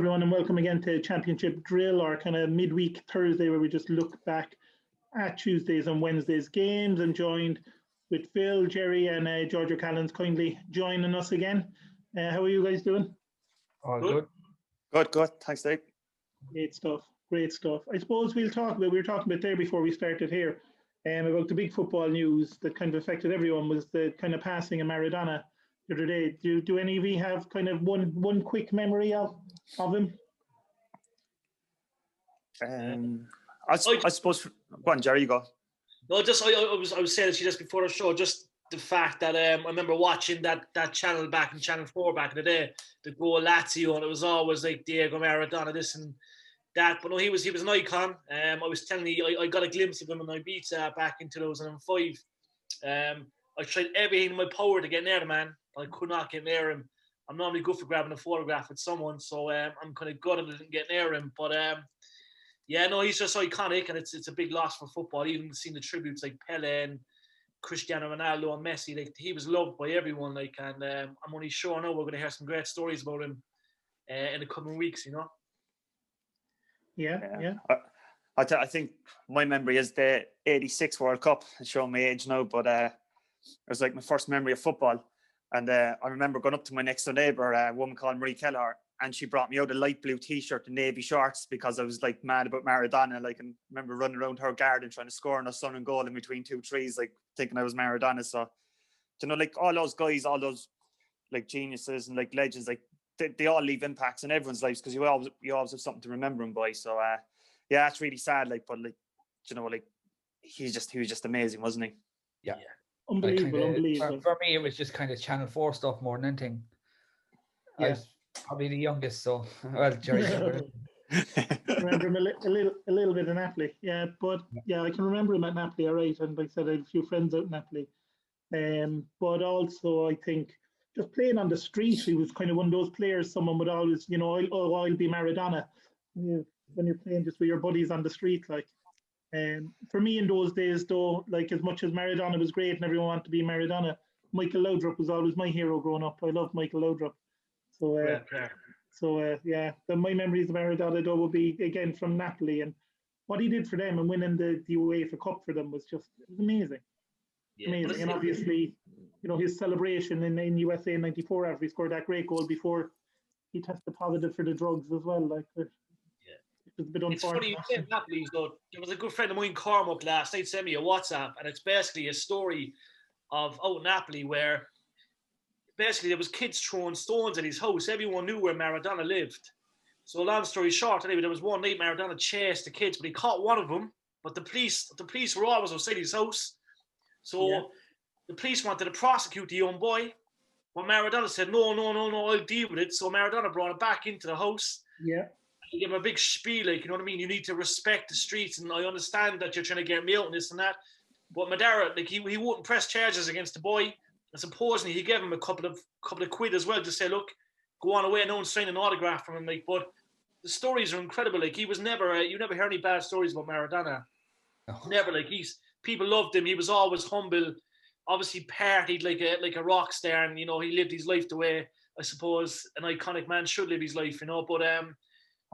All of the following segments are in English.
everyone, and welcome again to Championship Drill, our kind of midweek Thursday where we just look back at Tuesdays and Wednesdays games. And joined with Phil, Jerry, and George O'Callaghan's kindly joining us again. How are you guys doing? All good. Good. Thanks, Dave. Great stuff. I suppose we were talking about there before we started here, about the big football news that kind of affected everyone was the kind of passing of Maradona the other day. Do any of you have kind of one quick memory of him? I suppose. Go on, Jerry. You go. No, I was saying to you just before the show, just the fact that I remember watching that channel back in Channel 4 back in the day, the goal Lazio, and it was always like Diego Maradona, this and that. But no, he was an icon. I was telling you, I got a glimpse of him in Ibiza back in 2005. I tried everything in my power to get near the man. I could not get near him. I'm normally good for grabbing a photograph with someone, so I'm kind of gutted I didn't get near him. But yeah, no, he's just iconic, and it's a big loss for football. Even seeing the tributes like Pele and Cristiano Ronaldo and Messi, like he was loved by everyone. Like, and I'm only sure now we're going to hear some great stories about him in the coming weeks. You know. Yeah. I think my memory is the '86 World Cup. It's showing my age now, but it was like my first memory of football. And I remember going up to my next door neighbour, a woman called Marie Kelleher, and she brought me out a light blue T-shirt and navy shorts because I was like mad about Maradona. Like, and I remember running around her garden trying to score on a sun and goal in between two trees, like thinking I was Maradona. So, you know, like all those guys, all those like geniuses and like legends, like they all leave impacts in everyone's lives because you always have something to remember them by. So, yeah, it's really sad. Like, but like, you know, like he was just amazing, wasn't he? Yeah. Unbelievable. For me, it was just kind of Channel 4 stuff more than anything. Yeah. I was probably the youngest, so well, Jerry. Remember him a little bit in Napoli, yeah. But yeah, I can remember him at Napoli, all right. And like I said, I have a few friends out in Napoli. But also, I think just playing on the street, he was kind of one of those players. Someone would always, you know, I'll be Maradona. When you're playing just with your buddies on the street, like. For me in those days, though, like as much as Maradona was great and everyone wanted to be Maradona, Michael Laudrup was always my hero growing up. I loved Michael Laudrup. So, yeah, my memories of Maradona, though, will be again from Napoli, and what he did for them and winning the UEFA Cup for them was amazing. Yeah, amazing. And obviously, you know, his celebration in USA in '94 after he scored that great goal before he tested positive for the drugs as well. Like, it's funny you say Napoli, though. There was a good friend of mine, Cormac, last night sent me a WhatsApp, and it's basically a story of out Napoli where basically there was kids throwing stones at his house. Everyone knew where Maradona lived. So long story short, anyway, there was one night Maradona chased the kids, but he caught one of them. But the police were always outside his house. So the police wanted to prosecute the young boy. But Maradona said, no, I'll deal with it. So Maradona brought him back into the house. Yeah. He gave him a big spiel, like, you know what I mean? You need to respect the streets, and I understand that you're trying to get me out and this and that. But Madara, like, he wouldn't press charges against the boy. And supposedly he gave him a couple of quid as well to say, look, go on away, no one's signing an autograph from him. Like, but the stories are incredible. Like, he was never, you never hear any bad stories about Maradona. Oh. Never. Like, people loved him. He was always humble. Obviously partied like a rock star, and you know, he lived his life the way I suppose an iconic man should live his life, you know. But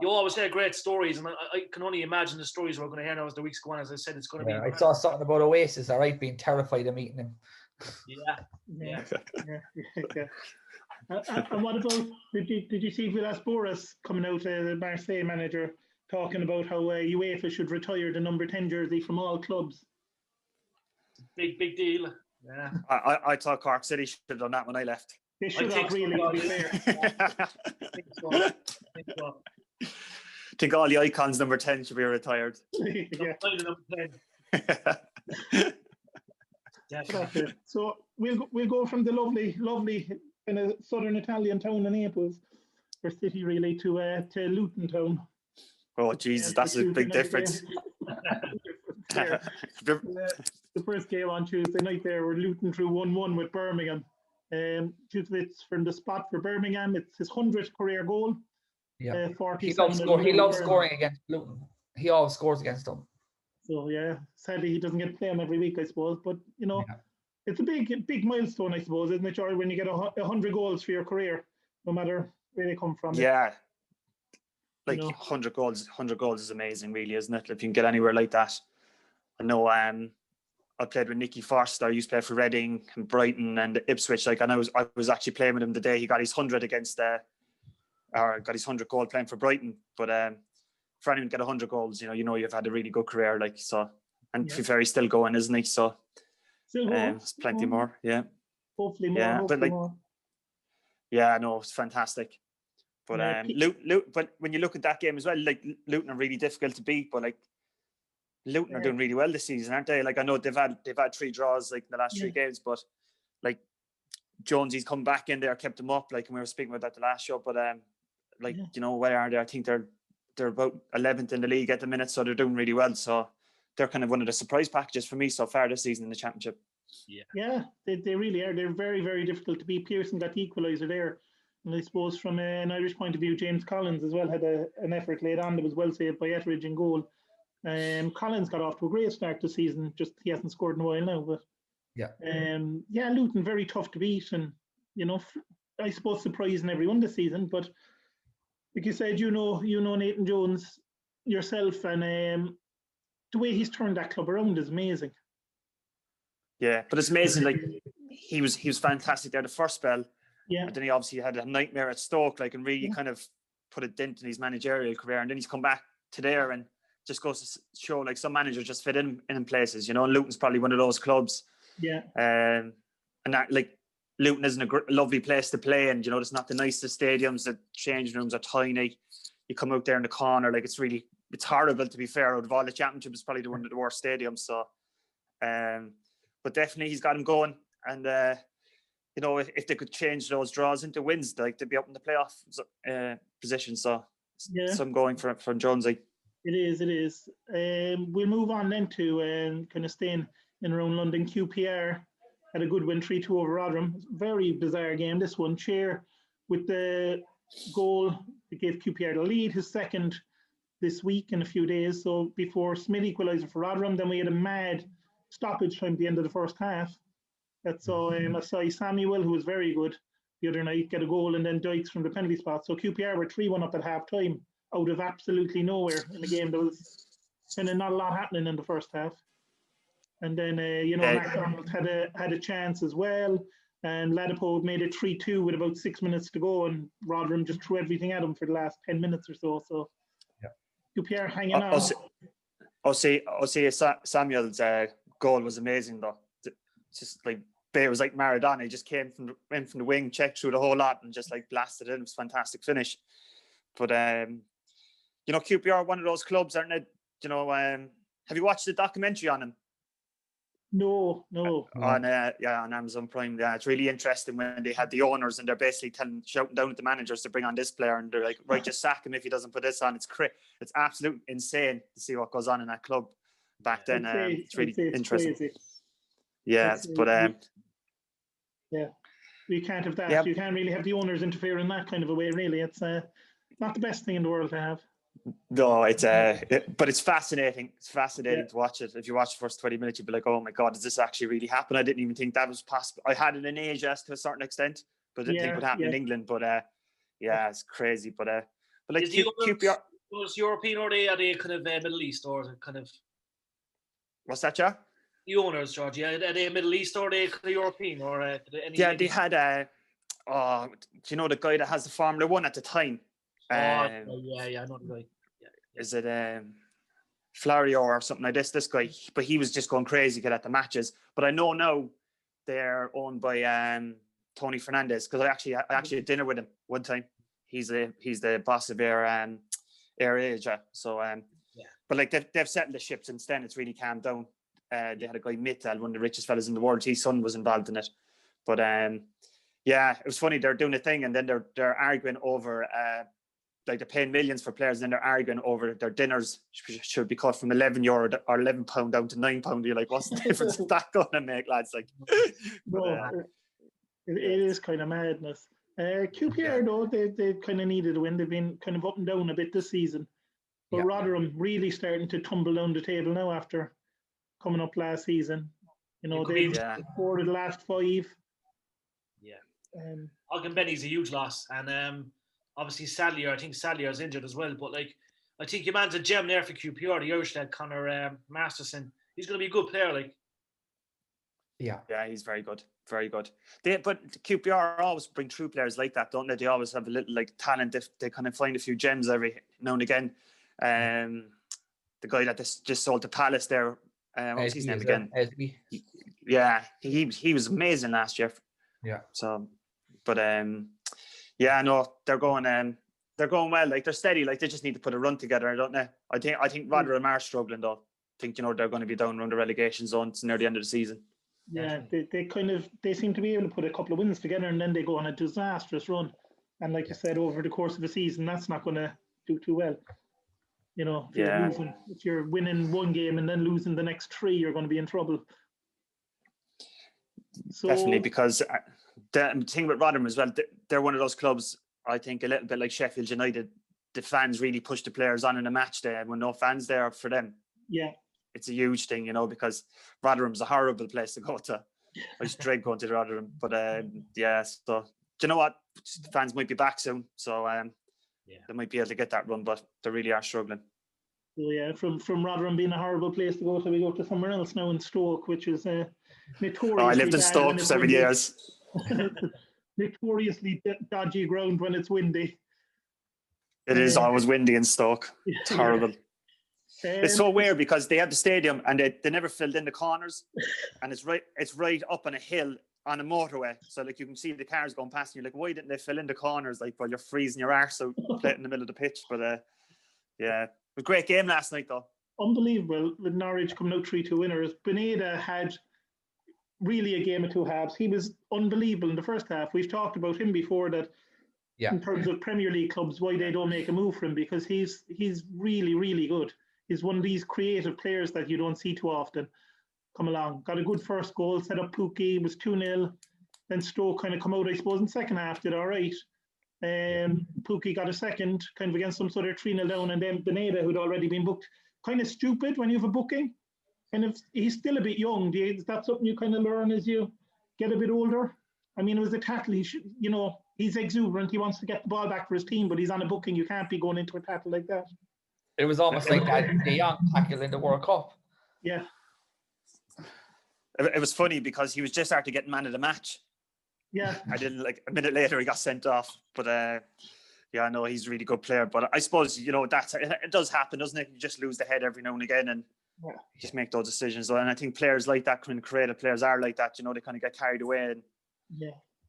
you always hear great stories, and I can only imagine the stories we're going to hear now as the weeks go on. As I said, it's going to be. I saw something about Oasis, all right, being terrified of meeting him. Yeah. And what about did you see Villas-Boas coming out, the Marseille manager, talking about how UEFA should retire the number 10 jersey from all clubs? Big deal. Yeah. I thought Cork City should have done that when I left. They should have, really, to be fair. I think so. I think all the icons number 10 should be retired. So we'll go from the lovely kind of southern Italian town of Naples, or city really, to Luton town. Oh Jesus, that's a big difference. The first game on Tuesday night there, where Luton drew 1-1 with Birmingham. Jutkiewicz from the spot for Birmingham. It's his 100th career goal. Yeah, he loves scoring against Luton. He always scores against them. So yeah, sadly he doesn't get to play him every week, I suppose. But you know, it's a big milestone, I suppose, isn't it, Charlie, when you get 100 goals for your career, no matter where they come from. Yeah, like 100 goals is amazing, really, isn't it? If you can get anywhere like that. I know I played with Nicky Forster. I used to play for Reading and Brighton and Ipswich. Like, and I was actually playing with him the day he got his 100 against or got his 100 goal playing for Brighton. But for anyone to get 100 goals, you've had a really good career, like, so. And to be fair, he's still going, isn't he? So there's plenty more. Yeah. Hopefully more. Yeah, hopefully more. Yeah, no, it's fantastic. But but when you look at that game as well, like, Luton are really difficult to beat, but like, Luton are doing really well this season, aren't they? Like, I know they've had 3 draws, like, in the last 3 games, but like, Jonesy's come back in there, kept them up, like, and we were speaking about that the last show. But where are they? I think they're about 11th in the league at the minute, so they're doing really well. So they're kind of one of the surprise packages for me so far this season in the Championship. Yeah, they really are. They're very, very difficult to beat. Pearson got the equaliser there. And I suppose from an Irish point of view, James Collins as well had an effort laid on that was well saved by Etheridge in goal. Collins got off to a great start this season. Just he hasn't scored in a while now, but Luton very tough to beat, and I suppose surprising everyone this season. But like you said, Nathan Jones yourself, and the way he's turned that club around is amazing. Yeah, but it's amazing. Like, he was fantastic there the first spell. Yeah, and then he obviously had a nightmare at Stoke, like, and really kind of put a dent in his managerial career. And then he's come back to there and just goes to show, like, some managers just fit in places, and Luton's probably one of those clubs. Yeah. And that, like, Luton isn't a lovely place to play, and it's not the nicest stadiums. The changing rooms are tiny. You come out there in the corner, like, it's horrible, to be fair. Out of all the Championship, it's probably one of the worst stadiums. So, but definitely he's got him going, and if they could change those draws into wins, like, they'd be up in the playoff position. So, I'm going from Jonesy. It is. We'll move on then to kind of staying in around London. QPR had a good win, 3-2 over Rotherham. Very bizarre game, this one. Chair with the goal that gave QPR the lead, his second this week in a few days. So before Smith Equaliser for Rotherham, then we had a mad stoppage time at the end of the first half. That saw Osayi-Samuel, who was very good the other night, get a goal, and then Dykes from the penalty spot. So QPR were 3-1 up at half time, out of absolutely nowhere in the game. There was kind of not a lot happening in the first half. And then, McDonald had a chance as well. And Ladapo made it 3-2 with about 6 minutes to go. And Rotherham just threw everything at him for the last 10 minutes or so. So QPR hanging on. Samuel's goal was amazing, though. Just like, it was like Maradona. He just came from the wing, checked through the whole lot, and just, like, blasted it. It was a fantastic finish. But QPR are one of those clubs, aren't they? Have you watched the documentary on him? No. On Amazon Prime. Yeah, it's really interesting when they had the owners and they're basically shouting down at the managers to bring on this player, and they're like, right, just sack him if he doesn't put this on. It's absolutely insane to see what goes on in that club back then. It's really interesting. Crazy. Yeah, we can't have that. Yeah. You can't really have the owners interfere in that kind of a way, really. It's not the best thing in the world to have. No, but it's fascinating. It's fascinating to watch it. If you watch the first 20 minutes, you'd be like, oh my God, does this actually really happen? I didn't even think that was possible. I had it in Asia to a certain extent, but I didn't think it would happen in England. But it's crazy. But like, QPR, was European, or are they kind of Middle East, or kind of? What's that, Jack? The owners, George, are they Middle East, or are they kind of European, or any? Yeah, they had do you know the guy that has the Formula One at the time? I know the guy. Is it Flario or something like this? This guy, but he was just going crazy at the matches. But I know now they're owned by Tony Fernandez, because I actually had dinner with him one time. He's the boss of Air Asia. So but like they've settled the ship since then. It's really calmed down. They had a guy Mittal, one of the richest fellas in the world. His son was involved in it. But it was funny. They're doing a thing, and then they're arguing over like, they're paying millions for players, and then they're arguing over their dinners should be cut from €11 or £11 down to £9. You're like, what's the difference is that going to make, lads? Like, it is kind of madness. QPR though, they kind of needed a win. They've been kind of up and down a bit this season, but Rotherham really starting to tumble down the table now after coming up last season. They've scored the last 5. Yeah. Benny's a huge loss, and obviously Sadlier, I think Sadlier is injured as well, but like I think your man's a gem there for QPR, the Irish lad, Conor Masterson. He's going to be a good player, like. Yeah, he's very good, very good. But QPR always bring true players like that, don't they? They always have a little like talent. They kind of find a few gems every now and again. The guy that just sold to Palace there, what was his name again? He was amazing last year. Yeah. So, but no, they're going well. Like they're steady. Like they just need to put a run together, don't they? I think Rotherham are struggling though. I think they're going to be down around the relegation zones near the end of the season. Yeah, they seem to be able to put a couple of wins together and then they go on a disastrous run. And like you said, over the course of the season, that's not going to do too well. You know, if you're winning one game and then losing the next 3, you're going to be in trouble. So, definitely, because the thing with Rotherham as well, they're one of those clubs, I think, a little bit like Sheffield United. The fans really push the players on in a match day, and when no fans there for them. Yeah. It's a huge thing, you know, because Rotherham's a horrible place to go to. I just dread going to Rotherham. But so do you know what? The fans might be back soon. So they might be able to get that run, but they really are struggling. So yeah, from Rotherham being a horrible place to go to, we go to somewhere else now in Stoke, which is notoriously I lived in Stoke for 7 years. Notoriously dodgy ground when it's windy. It is always windy in Stoke. It's horrible. It's so weird because they have the stadium and they never filled in the corners, and it's right up on a hill on a motorway, so like you can see the cars going past and you're like, why didn't they fill in the corners, like while you're freezing your arse out playing in the middle of the pitch? But it was a great game last night though. Unbelievable with Norwich coming out 3-2 winners. Buendia had really a game of 2 halves. He was unbelievable in the first half. We've talked about him before, that in terms of Premier League clubs, why they don't make a move for him, because he's really, really good. He's one of these creative players that you don't see too often come along. Got a good first goal, set up Pukki, was 2-0. Then Stoke kind of come out, I suppose, in the second half, did all right. Pukki got a second, kind of against some sort of 3-0 down, and then Buendia, who'd already been booked. Kind of stupid when you have a booking. He's still a bit young. Is that something you kind of learn as you get a bit older? I mean, it was a tackle. He's exuberant. He wants to get the ball back for his team, but he's on a booking. You can't be going into a tackle like that. It was almost like that De Jong tackle in the World Cup. Yeah. It was funny because he was just after getting man of the match. Yeah. I didn't like a minute later he got sent off. But I know he's a really good player. But I suppose, it does happen, doesn't it? You just lose the head every now and again and just make those decisions. And I think players like that, kind of creative players are like that, they kind of get carried away and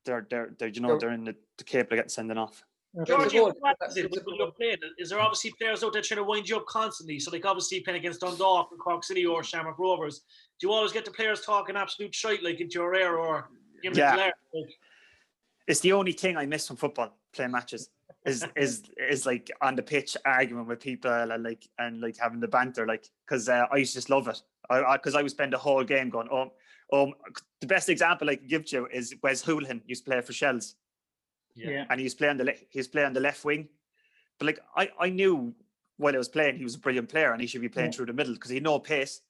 they're in the capable of getting sent off. George, is there obviously players out there trying to wind you up constantly? So, like, obviously playing against Dundalk, Cork City, or Shamrock Rovers, do you always get the players talking absolute shite, like, into your ear, or give them a glare? It's the only thing I miss from football, playing matches, is like on the pitch arguing with people and having the banter, like, because I used to just love it. Because I would spend the whole game going, the best example I can give you is Wes Hoolahan used to play for Shells. Yeah. And he was playing the left wing, but like I knew while I was playing he was a brilliant player and he should be playing through the middle because he had no pace,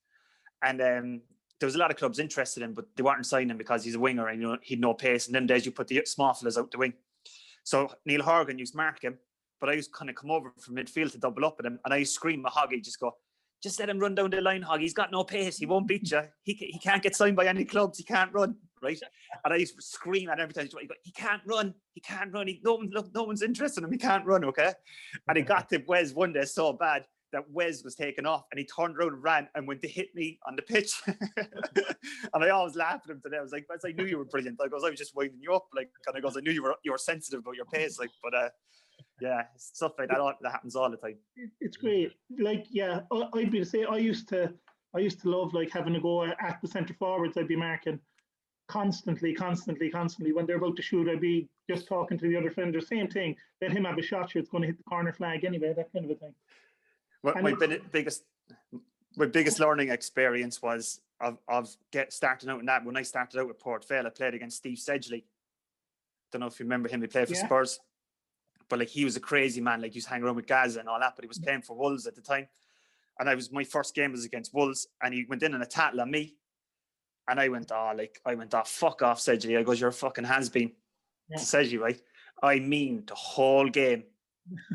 and there was a lot of clubs interested in him, but they weren't signing him because he's a winger and he'd no pace. And then days you put the small fellas out the wing, so Neil Horgan used to mark him, but I used to kind of come over from midfield to double up with him, and I used to scream at Hoggy, just let him run down the line, Hoggy. He's got no pace. He won't beat you. He can't get signed by any clubs. He can't run, right? And I used to scream at him every time. He can't run. He can't run. No one's interested in him. He can't run, okay? And it got to Wes one day so bad that Wes was taken off and he turned around and ran and went to hit me on the pitch. And I always laughed at him today. I was like, I knew you were brilliant. I was just winding you up. Like, and I goes, I knew you were sensitive about your pace. Like, but stuff like that happens all the time. It's great. Like, I'd be to say I used to love like having a go at the centre forwards. I'd be marking constantly when they're about to shoot. I'd be just talking to the other defender, same thing, let him have a shot, sure, it's going to hit the corner flag anyway, that kind of a thing. Well, my biggest learning experience was of starting out in that. When I started out with Port Vale, I played against Steve Sedgley. Don't know if you remember him. He played for Spurs, but like he was a crazy man. Like he was hanging around with Gaza and all that, but he was playing for Wolves at the time. And my first game was against Wolves, and he went in on a tackle on me. And I went, fuck off, Sedgley. I goes, you're a fucking has-been to Sedgley, right? I mean, the whole game,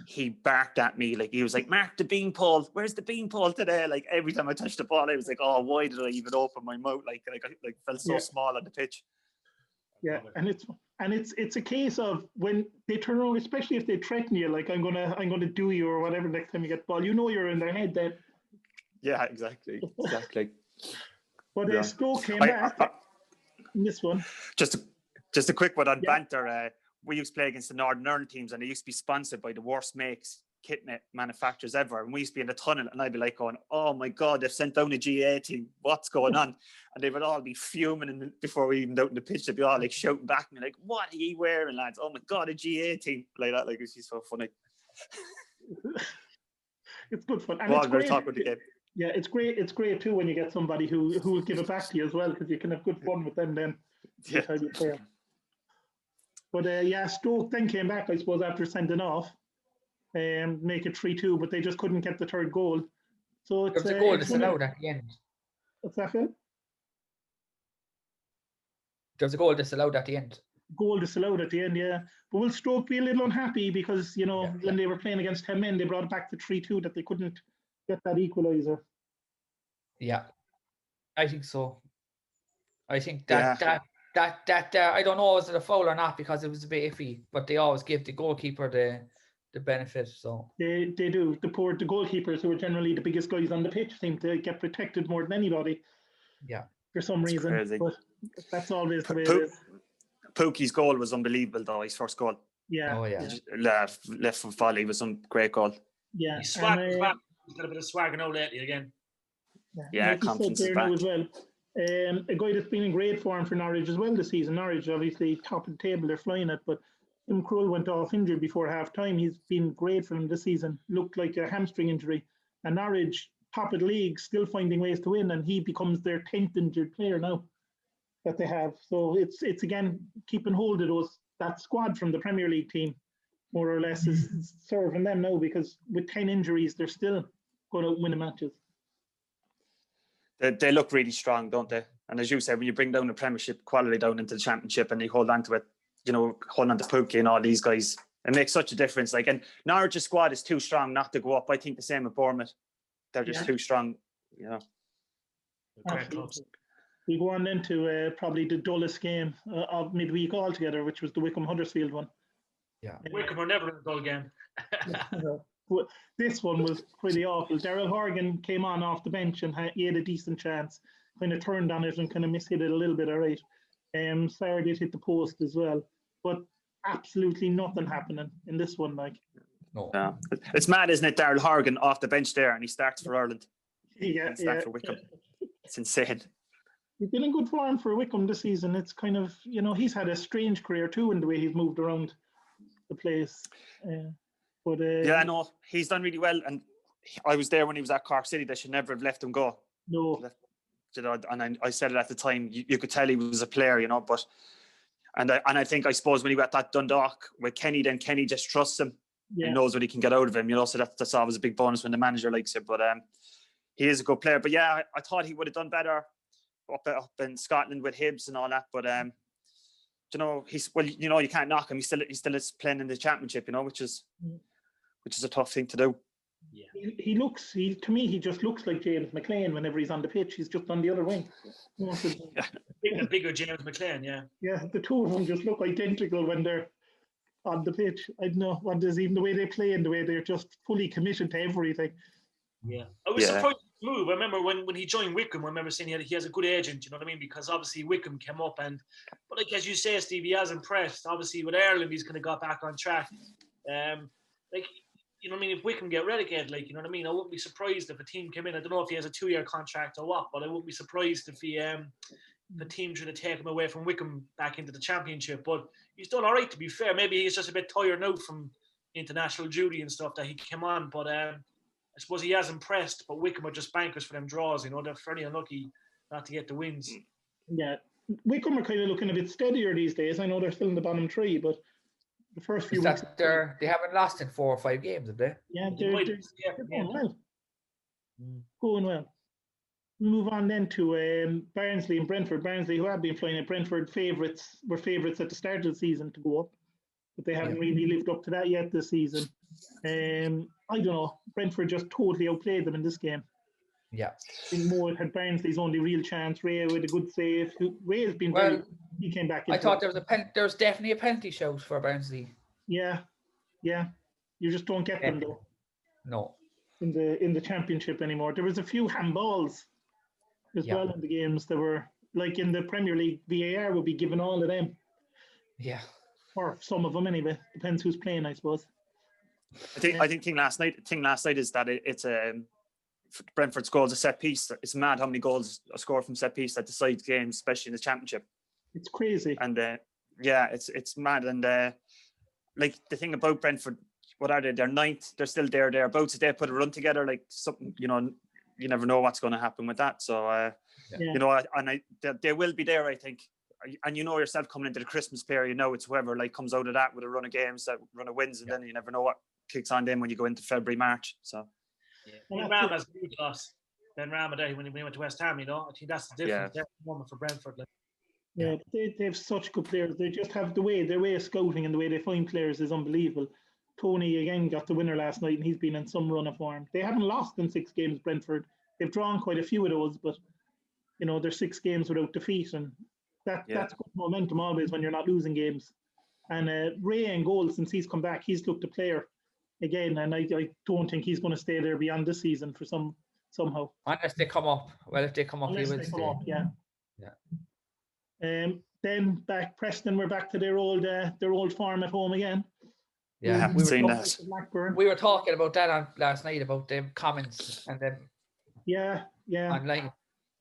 he barked at me. Like, he was like, Mark, the beanpole, where's the beanpole today? Like, every time I touched the ball, I was like, oh, why did I even open my mouth? Like I felt so small on the pitch. Yeah, and it's a case of when they turn around, especially if they threaten you, like I'm gonna do you or whatever next time you get the ball, you know you're in their head then. Yeah, exactly. But Stoke came back in this one. Just a quick one on banter. We used to play against the Northern Ireland teams, and they used to be sponsored by the worst makes kit manufacturers ever. And we used to be in the tunnel, and I'd be like going, oh my God, they've sent down a GA team. What's going on? And they would all be fuming before we even out in the pitch. They'd be all like shouting back at me, like, what are you wearing, lads? Oh my God, a GA team. Like that. Like, it's just so funny. It's good fun. And well, it's great. talk about the game. Yeah, it's great. It's great too when you get somebody who will give it back to you as well, because you can have good fun with them then. Yeah. But Stoke then came back, I suppose, after sending off, make it 3-2, but they just couldn't get the third goal. So it's a goal disallowed at the end. What's that, Phil? There's a goal disallowed at the end. Goal disallowed at the end, yeah. But will Stoke be a little unhappy because, when they were playing against 10 men, they brought it back to 3-2, that they couldn't get that equaliser. Yeah, I think so. I think that I don't know was it a foul or not, because it was a bit iffy, but they always give the goalkeeper the benefit. So they do. The goalkeepers, who are generally the biggest guys on the pitch, seem to get protected more than anybody. Yeah, for some reason. Crazy. But that's always the way it is. Pukki's goal was unbelievable, though. His first goal. Yeah. Oh yeah. Left from volley was some great goal. Yeah. He's got a bit of swagger now lately again. Yeah, confidence is back. As well. A guy that's been in great form for Norwich as well this season. Norwich, obviously, top of the table, they're flying it, but Tim Krul went off injured before half time. He's been great for them this season. Looked like a hamstring injury. And Norwich, top of the league, still finding ways to win, and he becomes their 10th injured player now that they have. So it's again keeping hold of that squad from the Premier League team, more or less, is serving them now, because with 10 injuries, they're still going to win the matches. They look really strong, don't they? And as you said, when you bring down the Premiership quality down into the Championship and you hold on to it, hold on to Pukki and all these guys, it makes such a difference. Like, and Norwich's squad is too strong not to go up. I think the same with Bournemouth. They're just too strong, We go on then to probably the dullest game of midweek altogether, which was the Wycombe-Huddersfield one. Yeah. Wycombe are never in a dull game. This one was pretty awful. Daryl Horgan came on off the bench and he had a decent chance. Kind of turned on it and kind of mishit it a little bit, all right. Sarah did hit the post as well. But absolutely nothing happening in this one, like. No. Yeah. It's mad, isn't it? Daryl Horgan off the bench there, and he starts for Ireland. Yeah. For Wycombe. It's insane. He's been in good form for Wycombe this season. It's kind of, he's had a strange career too in the way he's moved around the place. I know. He's done really well. And I was there when he was at Cork City. They should never have let him go. No. And I said it at the time, you could tell he was a player, but I suppose when he got that Dundalk with Kenny, then Kenny just trusts him. Yeah. He knows what he can get out of him, so that's always a big bonus when the manager likes it. But he is a good player. But yeah, I thought he would have done better up in Scotland with Hibs and all that. But you can't knock him. He still is playing in the Championship, which is a tough thing to do. Yeah, to me he just looks like James McLean whenever he's on the pitch. He's just on the other wing. A bigger James McLean, yeah. Yeah, the two of them just look identical when they're on the pitch. I don't know what is even the way they play and the way they're just fully committed to everything. Yeah, I was surprised to move. I remember when he joined Wycombe, I remember saying he has a good agent. You know what I mean? Because obviously Wycombe came up, but like as you say, Steve, he has impressed. Obviously with Ireland, he's kind of got back on track. If Wycombe get relegated, I wouldn't be surprised if a team came in. I don't know if he has a 2-year contract or what, but I wouldn't be surprised if the team trying to take him away from Wycombe back into the Championship. But he's done all right, to be fair. Maybe he's just a bit tired now from international duty and stuff that he came on. But I suppose he has impressed. But Wycombe are just bankers for them draws. They're fairly unlucky not to get the wins. Yeah, Wycombe are kind of looking a bit steadier these days. I know they're still in the bottom 3, but the first few weeks they haven't lost in 4 or 5 games, have they? Yeah, they're going well. Going well. We move on then to Barnsley and Brentford. Barnsley, who have been flying at Brentford, were favourites at the start of the season to go up. but they haven't really lived up to that yet this season. I don't know. Brentford just totally outplayed them in this game. Yeah. I think Moore had Barnsley's only real chance. Ray with a good save. Ray's been very. He came back. I thought there was definitely a penalty shout for Barnsley. Yeah. You just don't get them though. No. In the championship anymore. There was a few handballs as well in the games. There were, like in the Premier League, VAR would be given all of them. Yeah. Or some of them anyway. Depends who's playing, I suppose. I think thing last night is that it's Brentford's goals a set piece. It's mad how many goals are scored from set piece that decides games, especially in the championship. It's crazy. And it's mad. And like the thing about Brentford, what are they? They're ninth. They're still thereabouts. If they put a run together, like something, you never know what's going to happen with that. So they will be there, I think. And yourself coming into the Christmas period, it's whoever like comes out of that with a run of games, that run of wins, and then you never know what kicks on then when you go into February, March. So Ben Ram has a huge loss. Ben Ram when he went to West Ham, I think that's the difference. That's the moment for Brentford. Yeah, they have such good players. They just have their way of scouting and the way they find players is unbelievable. Tony again got the winner last night, and he's been in some run of form. They haven't lost in 6 games, Brentford. They've drawn quite a few of those, but they're 6 games without defeat, and that's good momentum always when you're not losing games. And Ray and goal, since he's come back, he's looked a player again, and I don't think he's going to stay there beyond this season for somehow. Unless they come up. Well, if they come up, he will stay. Yeah. Then back Preston, we're back to their old farm at home again. Yeah, we were talking about that last night about the comments and then online.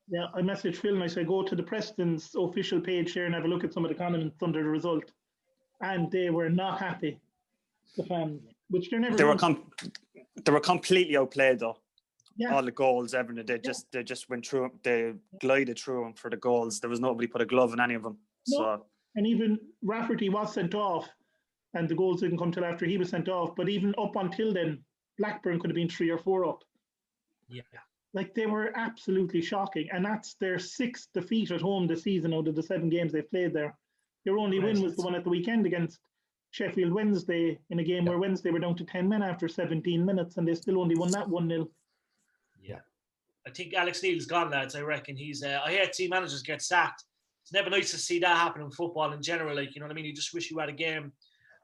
Yeah, I messaged Phil and I said go to the Preston's official page here and have a look at some of the comments under the result, and they were not happy. The fans, which they're never. They were completely outplayed though. Yeah. All the goals, everything. They just went through. They glided through them for the goals. There was nobody put a glove on any of them. No. So. And even Rafferty was sent off, and the goals didn't come till after he was sent off. But even up until then, Blackburn could have been 3 or 4 up. Yeah. Like they were absolutely shocking, and that's their 6th defeat at home this season out of the 7 games they've played there. Their only win was the one at the weekend against Sheffield Wednesday in a game where Wednesday were down to 10 men after 17 minutes, and they still only won that 1-0. Yeah, I think Alex Neil's gone, lads. I reckon he's. I hate team managers get sacked. It's never nice to see that happen in football in general. Like, you know what I mean? You just wish you had a game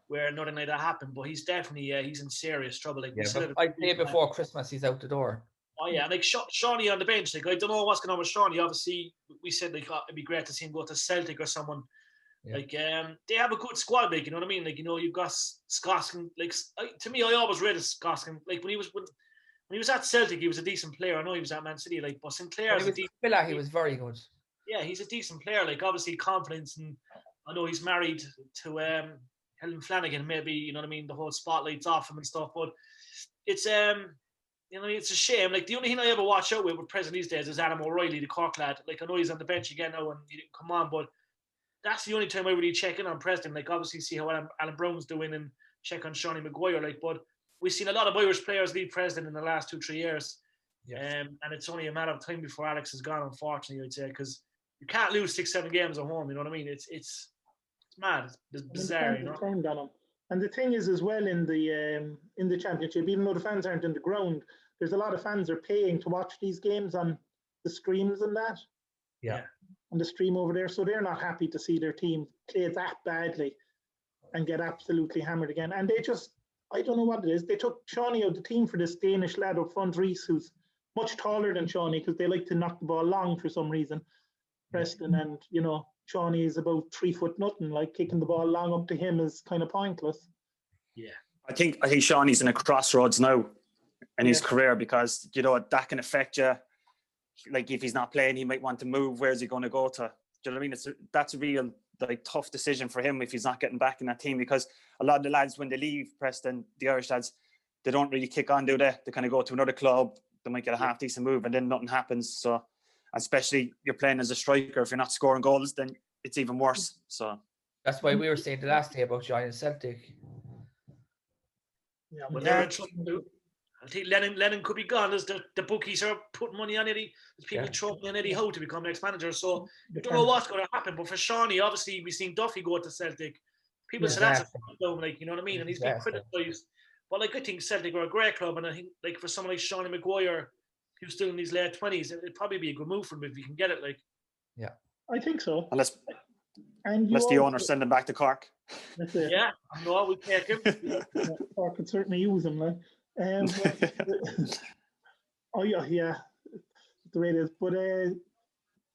where nothing like that happened. But he's definitely he's in serious trouble. Like, I'd say before Christmas he's out the door. Oh yeah, like Shawnee on the bench. Like, I don't know what's going on with Shawnee. Obviously, we said like it'd be great to see him go to Celtic or someone. Yeah. Like they have a good squad. Like, you know what I mean? Like, you've got Skoskin. Like, to me, I always rated Skoskin. Like when he was at Celtic, he was a decent player. I know he was at Man City. Like, but Sinclair he was very good. Yeah, he's a decent player. Like, obviously confidence, and I know he's married to Helen Flanagan. Maybe, you know what I mean, the whole spotlight's off him and stuff. But it's it's a shame. Like, the only thing I ever watch out with Preston these days is Adam O'Reilly, the Cork lad. Like, I know he's on the bench again now and he didn't come on, but that's the only time I really check in on Preston. Like, obviously see how Alan Brown's doing and check on Shawnee Maguire. Like, but we've seen a lot of Irish players leave Preston in the last 2-3 years. Yes. And it's only a matter of time before Alex is gone, unfortunately, I'd say, because you can't lose 6-7 games at home. You know what I mean? It's mad. It's bizarre. You know? And the thing is, as well, in the championship, even though the fans aren't in the ground, there's a lot of fans are paying to watch these games on the streams and that. Yeah. On the stream over there, so they're not happy to see their team play that badly and get absolutely hammered again. And they just, I don't know what it is. They took Shawnee out of the team for this Danish lad up front, Reese, who's much taller than Shawnee because they like to knock the ball long for some reason. Preston, and Shawnee is about 3 foot nothing. Like, kicking the ball long up to him is kind of pointless. Yeah, I think Shawnee's in a crossroads now in his career because that can affect you. Like, if he's not playing, he might want to move. Where's he going to go to? Do you know what I mean? That's a real tough decision for him if he's not getting back in that team, because a lot of the lads, when they leave Preston, the Irish lads, they don't really kick on, do they? They kind of go to another club. They might get a half decent move, and then nothing happens. So, especially you're playing as a striker, if you're not scoring goals, then it's even worse. So that's why we were saying the last day about joining Celtic. Yeah, but they're in trouble. I think Lennon could be gone. As the bookies are putting money on Eddie. There's people throwing on Eddie Howe to become next manager. So you don't know what's going to happen. But for Shawnee, obviously we've seen Duffy go to Celtic. People say that's a club, like, you know what I mean? And he's been criticised. But like, I think Celtic are a great club, and I think like for someone like Sean Maguire, who's still in his late 20s, it'd probably be a good move for him if he can get it. Like, yeah, I think so. Unless the owner send him back to Cork. That's it. Yeah, no, we take him. Cork could certainly use him, like. Oh yeah, the way it is. But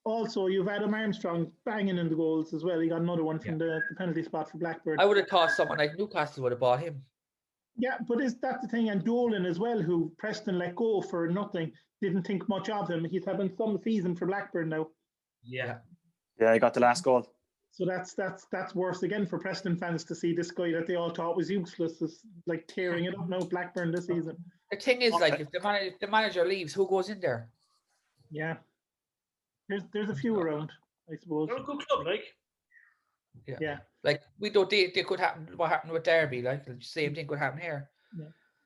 also, you've Adam Armstrong banging in the goals as well. He got another one from the penalty spot for Blackburn. I would have thought someone like Newcastle would have bought him. Yeah, but is that the thing? And Dolan as well, who Preston let go for nothing, didn't think much of him. He's having some season for Blackburn now. Yeah, he got the last goal. So that's worse again for Preston fans to see this guy that they all thought was useless is like tearing it up now, Blackburn this season. The thing is, like, if the manager leaves, who goes in there? Yeah, there's a few around, I suppose. they're a good club, like. Yeah. Like, we don't. They could happen. What happened with Derby? Like, the same thing could happen here. Yeah.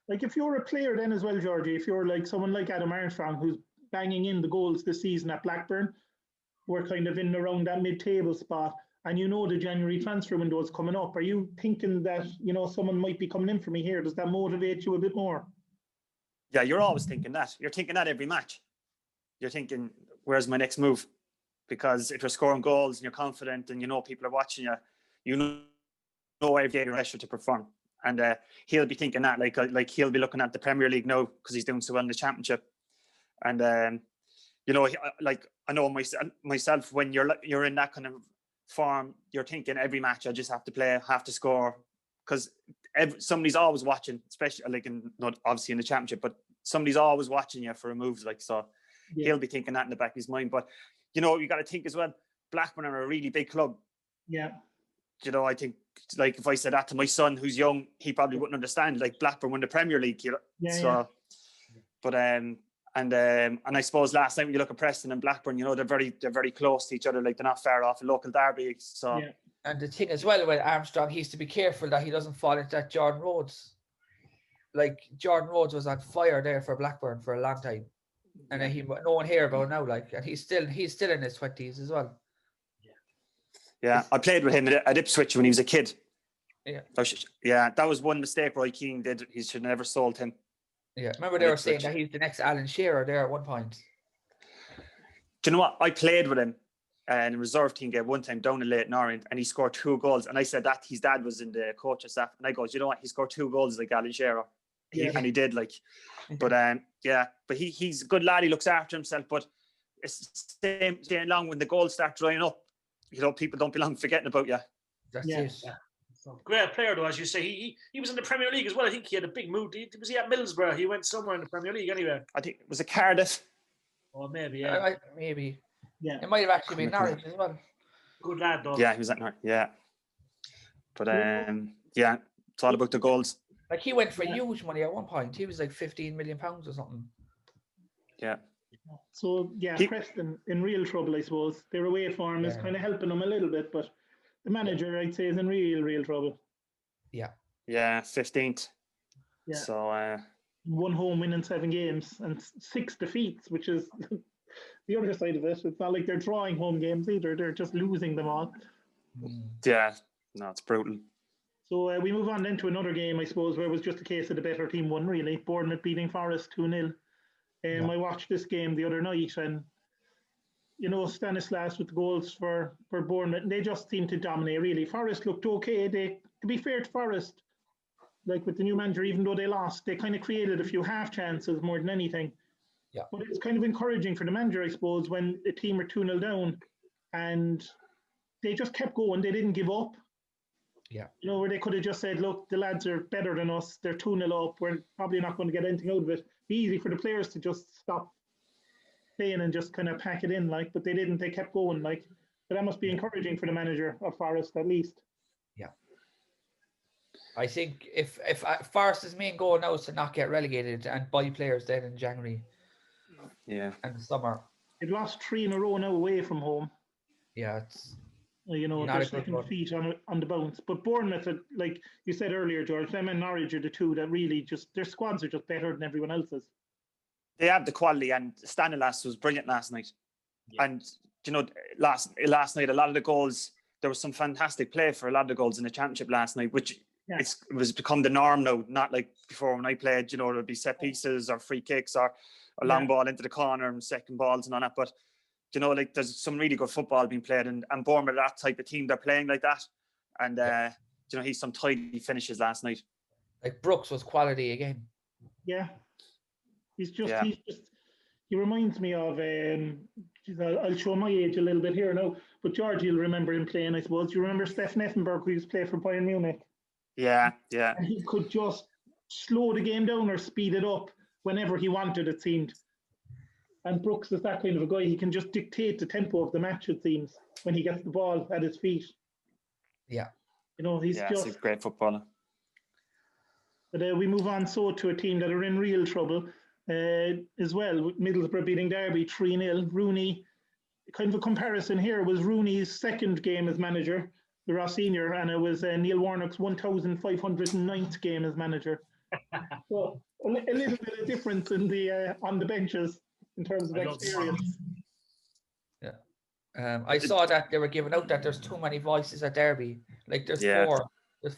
Like, if you're a player then as well, Georgie, if you're like someone like Adam Armstrong who's banging in the goals this season at Blackburn, we're kind of in around that mid-table spot, and you know the January transfer window is coming up. Are you thinking that, you know, someone might be coming in for me here? Does that motivate you a bit more? Yeah, you're always thinking that. You're thinking that every match. You're thinking, where's my next move? Because if you're scoring goals and you're confident and you know people are watching you, you know every day you're pressure to perform. And he'll be thinking that, like he'll be looking at the Premier League now because he's doing so well in the Championship. And you know, like I know myself, when you're in that kind of form, you're thinking every match I just have to play, have to score, because somebody's always watching, especially like not obviously in the Championship, but somebody's always watching you for a move. Like, so he'll be thinking that in the back of his mind. But you know, you got to think as well, Blackburn are a really big club. Yeah. You know, I think, like, if I said that to my son who's young, he probably wouldn't understand. Like, Blackburn won the Premier League, you know. But and I suppose last night when you look at Preston and Blackburn, you know, they're very close to each other. Like, they're not far off a local derby. So and the thing as well with Armstrong, he has to be careful that he doesn't fall into that Jordan Rhodes. Like, Jordan Rhodes was on fire there for Blackburn for a long time, and then no one hear about now. Like, and he's still in his 20s as well. Yeah, I played with him at Ipswich when he was a kid. Yeah. That was one mistake Roy Keane did. He should have never sold him. Yeah, remember they were saying that he's the next Alan Shearer there at one point. Do you know what? I played with him in a reserve team game one time down in Leyton Orient, and he scored 2 goals. And I said that his dad was in the coaching staff, and I goes, you know what? He scored 2 goals like Alan Shearer. And he did, like. But but he's a good lad. He looks after himself. But it's staying long when the goals start drying up. You know, people don't be long forgetting about you. That's it. Yeah. So, great player though, as you say. He was in the Premier League as well. I think he had a big move. Was he at Middlesbrough? He went somewhere in the Premier League anyway. I think it was Cardiff. Oh, maybe, maybe. Yeah. It might have actually been Norwich as well. Good lad though. Yeah, he was at Norwich. Yeah. But it's all about the goals. Like, he went for huge money at one point. He was like £15 million or something. Yeah. So Preston in real trouble, I suppose. Their away form is kind of helping them a little bit, but the manager, I'd say, is in real trouble. Yeah. Yeah, 15th. Yeah. So 1 home win in 7 games and 6 defeats, which is the other side of it. It's not like they're drawing home games either; they're just losing them all. Yeah, no, it's brutal. So we move on then to another game, I suppose, where it was just a case of the better team won, really. Bournemouth beating Forest 2-0. I watched this game the other night, and you know, Stanislas with the goals for Bournemouth, they just seemed to dominate, really. Forest looked okay. To be fair to Forest, like with the new manager, even though they lost, they kind of created a few half chances more than anything. Yeah. But it's kind of encouraging for the manager, I suppose, when a team are 2-0 down and they just kept going. They didn't give up. Yeah. You know, where they could have just said, look, the lads are better than us. They're 2-0 up. We're probably not going to get anything out of it. It'd be easy for the players to just stop playing and just kind of pack it in, like, but they didn't. They kept going, like. So that must be encouraging for the manager of Forest, at least. Yeah. I think if Forest's main goal now is to not get relegated and buy players then in January. Yeah. And the summer. They've lost 3 in a row now away from home. Yeah, it's... You know, they're second feet on the bounce. But Bournemouth, like you said earlier, George, them and Norwich are the two that really just, their squads are just better than everyone else's. They have the quality, and Stanislas was brilliant last night. Yeah. And, you know, last night, a lot of the goals there was some fantastic play for a lot of the goals in the Championship last night, which Yeah. it was become the norm now, not like before when I played, you know, there'd be set pieces or free kicks or a long ball into the corner and second balls and all that. But, you know, like there's some really good football being played, and Bournemouth, that type of team, they're playing like that. And, you know, he's some tidy finishes last night. Like Brooks was quality again. Yeah. He reminds me of, I'll show my age a little bit here now, but George, you'll remember him playing, I suppose. You remember Stefan Effenberg, who used to play for Bayern Munich? Yeah. And he could just slow the game down or speed it up whenever he wanted, it seemed. And Brooks is that kind of a guy. He can just dictate the tempo of the match, it seems, when he gets the ball at his feet. Yeah. You know, he's a great footballer. But we move on to a team that are in real trouble as well. Middlesbrough beating Derby 3-0. Rooney, kind of a comparison here, was Rooney's second game as manager, the Ross Senior, and it was Neil Warnock's 1,509th game as manager. So a little bit of difference in the on the benches in terms of experience. Yeah. I saw that they were giving out that there's too many voices at Derby. Like there's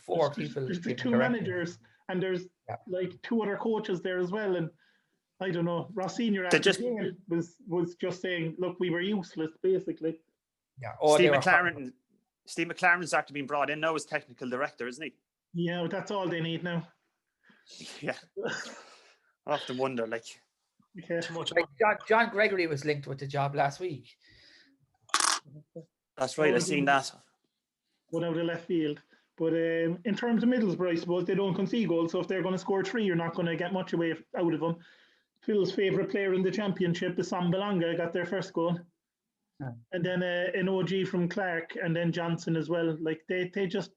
four people. There's the two managers, and there's like two other coaches there as well. And I don't know, Ross Senior after the game was just saying, look, we were useless, basically. Yeah. Steve McLaren's after being brought in now as technical director, isn't he? Yeah, but that's all they need now. Yeah. I often wonder, like. Yeah. Like John Gregory was linked with the job last week. That's right, I've seen that. One out of left field. But in terms of Middlesbrough, I suppose they don't concede goals, so if they're going to score 3, you're not going to get much away out of them. Phil's favourite player in the Championship, Sam Belanga, got their first goal. Yeah. And then an OG from Clark, and then Johnson as well. Like they just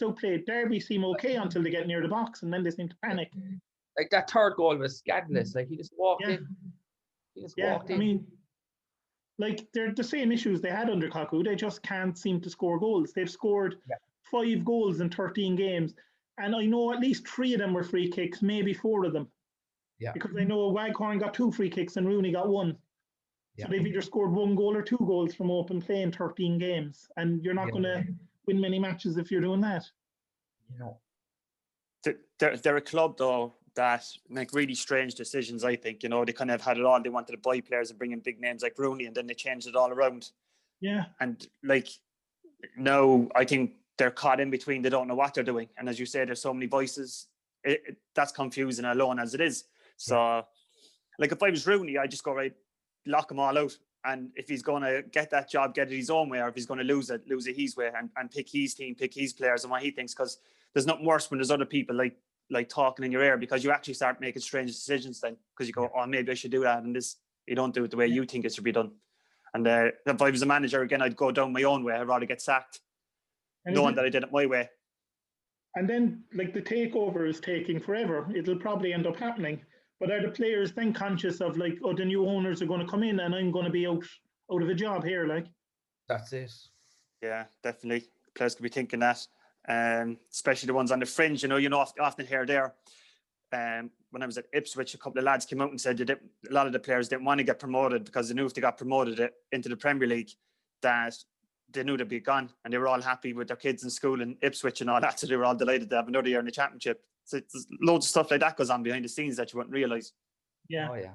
outplayed. Derby seem okay until they get near the box, and then they seem to panic. Like that third goal was scandalous. Like he just walked in. He just walked in. I mean, like they're the same issues they had under Kaku. They just can't seem to score goals. They've scored 5 goals in 13 games, and I know at least 3 of them were free kicks, maybe 4 of them. Yeah. Because I know Waghorn got 2 free kicks and Rooney got 1. So they've either scored 1 goal or 2 goals from open play in 13 games, and you're not going to win many matches if you're doing that. You know, they're a club though that make really strange decisions. I think, you know, they kind of had it all. They wanted to buy players and bring in big names like Rooney, and then they changed it all around. Yeah. And like now, I think they're caught in between. They don't know what they're doing, and as you say, there's so many voices. That's confusing alone as it is. So, like if I was Rooney, I'd just go right, lock them all out. And if he's going to get that job, get it his own way, or if he's going to lose it his way, and pick his team, pick his players and what he thinks. Because there's nothing worse when there's other people like talking in your ear, because you actually start making strange decisions then, because you go, oh, maybe I should do that, and this, you don't do it the way you think it should be done. And if I was a manager again, I'd go down my own way. I'd rather get sacked, knowing that I did it my way. And then, like, the takeover is taking forever. It'll probably end up happening. But are the players then conscious of, like, oh, the new owners are going to come in and I'm going to be out of a job here, like? That's it. Yeah, definitely. Players could be thinking that, especially the ones on the fringe. You know, often hear there. When I was at Ipswich, a couple of lads came out and said that a lot of the players didn't want to get promoted because they knew if they got promoted into the Premier League, that they knew they'd be gone, and they were all happy with their kids in school in Ipswich and all that, so they were all delighted to have another year in the Championship. So there's loads of stuff like that goes on behind the scenes that you wouldn't realise. Yeah. Oh yeah.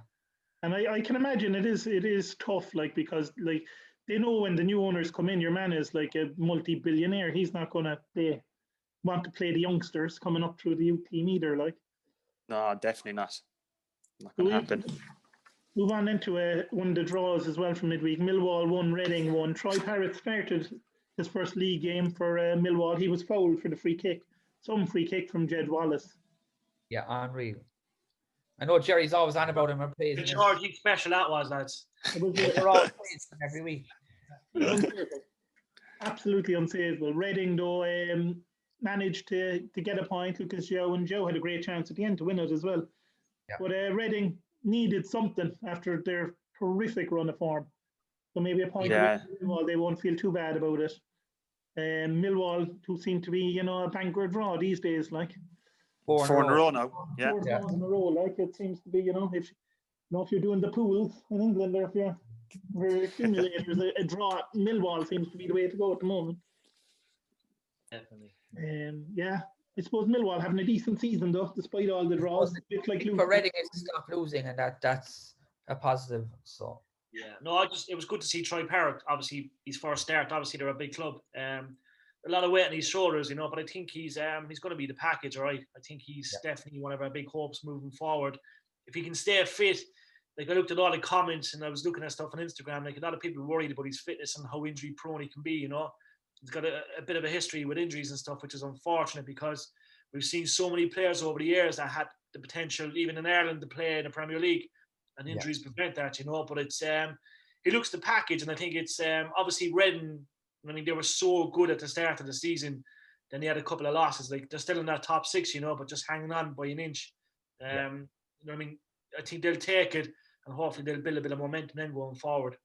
And I can imagine it is tough, like, because like they know when the new owners come in, your man is like a multi-billionaire. He's not going to want to play the youngsters coming up through the youth team either, like. No, definitely not. Not going to happen. Move on into one of the draws as well from midweek. Millwall 1, Reading 1. Troy Parrott started his first league game for Millwall. He was fouled for the free kick. Some free kick from Jed Wallace. Yeah, unreal. I know Jerry's always on about him. The Georgie special that was, lads. They're all praising every week. Unsavable. Absolutely unsavable. Reading, though, managed to get a point. Lucas Joe had a great chance at the end to win it as well. Yeah. But Reading needed something after their horrific run of form. So maybe a point of Millwall, they won't feel too bad about it. Millwall, who seem to be, a banker draw these days, like. 4 in a row now. Yeah. 4 in a row, like it seems to be, if you're doing the pools in England, or if you're accumulators, a draw at Millwall seems to be the way to go at the moment. Definitely. Yeah, I suppose Millwall having a decent season though, despite all the draws. A bit like for Reading is to stop losing, and that's a positive. So yeah, no, it was good to see Troy Parrott. Obviously, his first start. Obviously, they're a big club. A lot of weight on his shoulders, but I think he's going to be the package, all right. I think he's definitely one of our big hopes moving forward. If he can stay fit, like I looked at all the comments and I was looking at stuff on Instagram, like a lot of people worried about his fitness and how injury prone he can be. He's got a bit of a history with injuries and stuff, which is unfortunate because we've seen so many players over the years that had the potential, even in Ireland, to play in the Premier League, and injuries prevent that. But it's he looks the package, and I think it's obviously Reading. I mean, they were so good at the start of the season. Then they had a couple of losses. Like they're still in that top 6, but just hanging on by an inch. I mean, I think they'll take it, and hopefully they'll build a bit of momentum then going forward.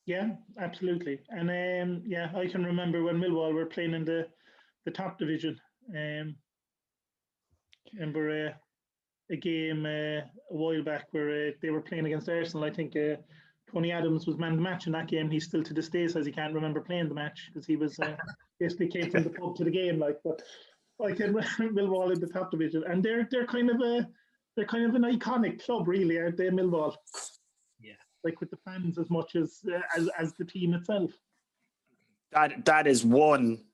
Yeah, absolutely. And I can remember when Millwall were playing in the top division. Remember a game a while back where they were playing against Arsenal. I think Tony Adams was man of the match in that game. He still to this day says he can't remember playing the match because he was basically came from the pub to the game. But I can remember Millwall in the top division, and they're kind of an iconic club, really, aren't they, Millwall? Yeah, like with the fans as much as the team itself. That is one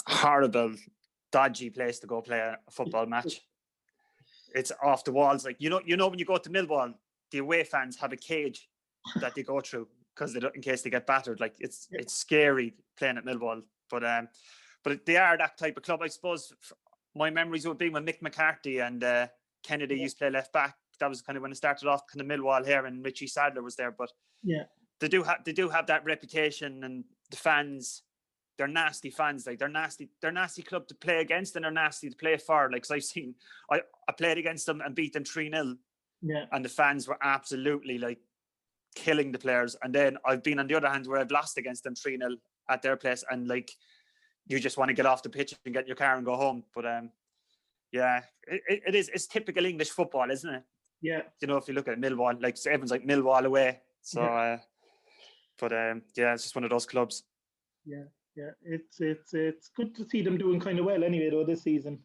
horrible, dodgy place to go play a football match. It's off the walls. Like when you go to Millwall, the away fans have a cage that they go through because in case they get battered. Like it's scary playing at Millwall. But they are that type of club. I suppose my memories would be when Mick McCarthy and Kennedy used to play left back. That was kind of when it started off, kind of Millwall here, and Richie Sadler was there. But they do have that reputation, and the fans, they're nasty fans. Like they're nasty club to play against, and they're nasty to play for. Like, cause I played against them and beat them 3-0. Yeah. And the fans were absolutely like killing the players. And then I've been on the other hand where I've lost against them 3-0 at their place, and like you just want to get off the pitch and get in your car and go home. But it's typical English football, isn't it? Yeah. If you look at Millwall, like so everyone's like Millwall away. So it's just one of those clubs. Yeah. It's good to see them doing kind of well anyway though this season.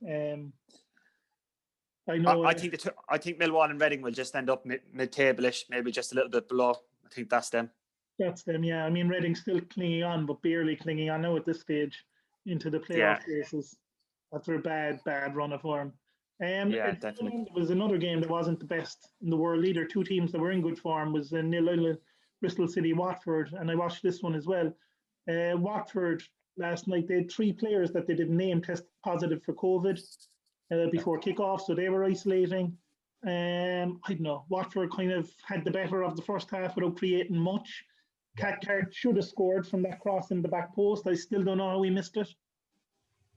I know. I think Millwall and Reading will just end up mid-table-ish, maybe just a little bit below. I think that's them. That's them, yeah. I mean, Reading's still clinging on, but barely clinging on now at this stage into the playoff races after a bad run of form. Definitely. There was another game that wasn't the best in the world either. Two teams that were in good form was 0-0 Bristol City Watford, and I watched this one as well. Watford last night, they had 3 players that they didn't name test positive for COVID before kickoff, so they were isolating. I don't know. Watford kind of had the better of the first half without creating much. Cathcart should have scored from that cross in the back post. I still don't know how he missed it.